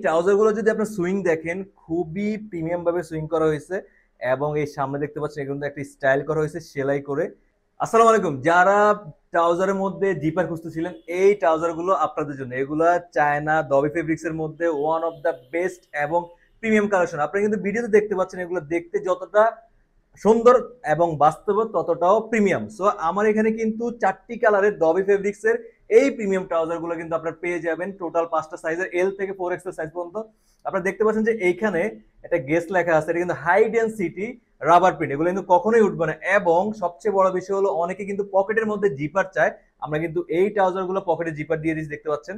Trouser গুলো যদি আপনার সুইং দেখেন, খুবই প্রিমিয়াম ভাবে সুইং করা হয়েছে এবং এই সামনে দেখতে পাচ্ছেন এগুলো একটা স্টাইল করা হয়েছে সেলাই করে। আসসালামু আলাইকুম, যারা ট্রাউজারের মধ্যে জিপার খুঁজতেছিলেন, এই ট্রাউজার গুলো আপনাদের জন্য। এগুলা চায়না দবি ফেব্রিক্স এর মধ্যে ওয়ান অফ দা বেস্ট এবং প্রিমিয়াম কালেকশন। আপনারা কিন্তু ভিডিওতে দেখতে পাচ্ছেন এগুলো দেখতে যতটা সুন্দর এবং বাস্তব ততটাও প্রিমিয়াম। সো আমার এখানে কিন্তু 4টি কালারের ডবি ফেব্রিক্স এর এই প্রিমিয়াম ট্রাউজার গুলো কিন্তু আপনারা পেয়ে যাবেন টোটাল 5টা সাইজের, এল থেকে 4X সাইজ পর্যন্ত। আপনারা দেখতে পাচ্ছেন যে এইখানে একটা গেস লেখা আছে, এটা কিন্তু হাই ডেনসিটি রাবার প্রিন্ট, এগুলো কিন্তু কখনোই উঠবে না। এবং সবচেয়ে বড় বিষয় হলো অনেকে কিন্তু পকেটের মধ্যে জিপার চায়, আমরা কিন্তু এই ট্রাউজার গুলো পকেটে জিপার দিয়ে দিচ্ছি। দেখতে পাচ্ছেন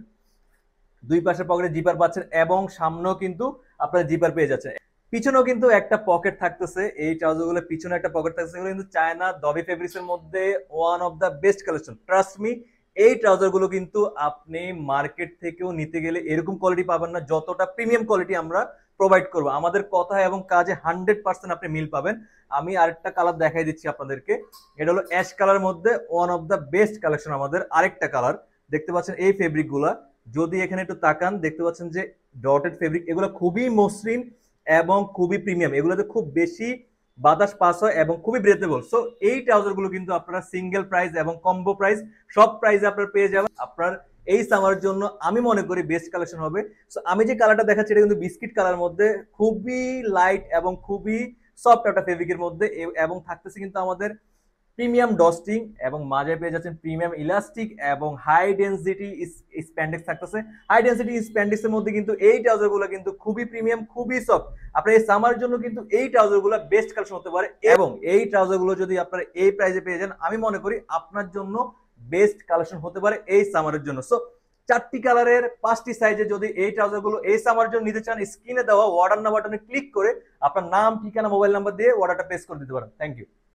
দুই পাশের পকেটে জিপার পাচ্ছেন এবং সামনেও কিন্তু আপনারা জিপার পেয়ে যাচ্ছেন। পিছনেও কিন্তু একটা পকেট থাকতেছে, এই ট্রাউজার গুলো পিছনে একটা পকেট থাকতেছে। এগুলো কিন্তু চায়না দবি ফেব্রিক্স এর মধ্যে one of the best collection, trust me. এই ট্রাউজার গুলো কিন্তু আপনি মার্কেট থেকেও নিতে গেলে এরকম কোয়ালিটি পাবেন না, যতটা প্রিমিয়াম কোয়ালিটি আমরা প্রোভাইড করবো। আমাদের কথা এবং কাজে 100% আপনি মিল পাবেন। আমি আরেকটা কালার দেখাই দিচ্ছি আপনাদেরকে, এটা হলো অ্যাশ কালার মধ্যে one of the best collection আমাদের আরেকটা কালার। দেখতে পাচ্ছেন এই ফেব্রিক গুলা, যদি এখানে একটু তাকান দেখতে পাচ্ছেন যে ডটেড ফেব্রিক, এগুলো খুবই মসৃণ এবং খুবই প্রিমিয়াম। এগুলোতে খুব বেশি বাতাস পাস হয় এবং খুবই ব্রেথেবল। সো এই ট্রাউজার গুলো কিন্তু আপনারা সিঙ্গেল প্রাইস এবং কম্বো প্রাইস সব প্রাইসে আপনারা পেয়ে যাবেন। আপনার এই সামারের জন্য আমি মনে করি বেস্ট কালেকশন হবে। সো আমি যে কালারটা দেখাচ্ছি এটা কিন্তু বিস্কিট কালার মধ্যে, খুবই লাইট এবং খুবই সফট একটা ফেব্রিকের মধ্যে, এবং থাকতেছে কিন্তু আমাদের প্রিমিয়াম ডস্টিং এবং মাঝে পেয়ে যাচ্ছেন প্রিমিয়াম ইলাস্টিক এবং হাই ডেনসিটি স্প্যান্ডেক্স থাকতেছে। হাই ডেনসিটি স্প্যান্ডেক্স এর মধ্যে কিন্তু এই ট্রাউজার গুলো কিন্তু খুবই প্রিমিয়াম, খুবই সফট। আপনার এই সামার জন্য কিন্তু এই ট্রাউজার গুলো বেস্ট কালেকশন হতে পারে। এবং এই ট্রাউজার গুলো যদি আপনারা এই প্রাইসে পেয়ে যান, আমি মনে করি আপনার জন্য বেস্ট কালেকশন হতে পারে এই সামারের জন্য। সো 4টি কালারের 5টি সাইজে যদি এই ট্রাউজার গুলো এই সামার জন্য নিতে চান, স্ক্রিনে দেওয়া অর্ডার নাও বাটনে ক্লিক করে আপনার নাম, ঠিকানা, মোবাইল নাম্বার দিয়ে অর্ডারটা প্লেস করে দিতে পারেন। Thank you.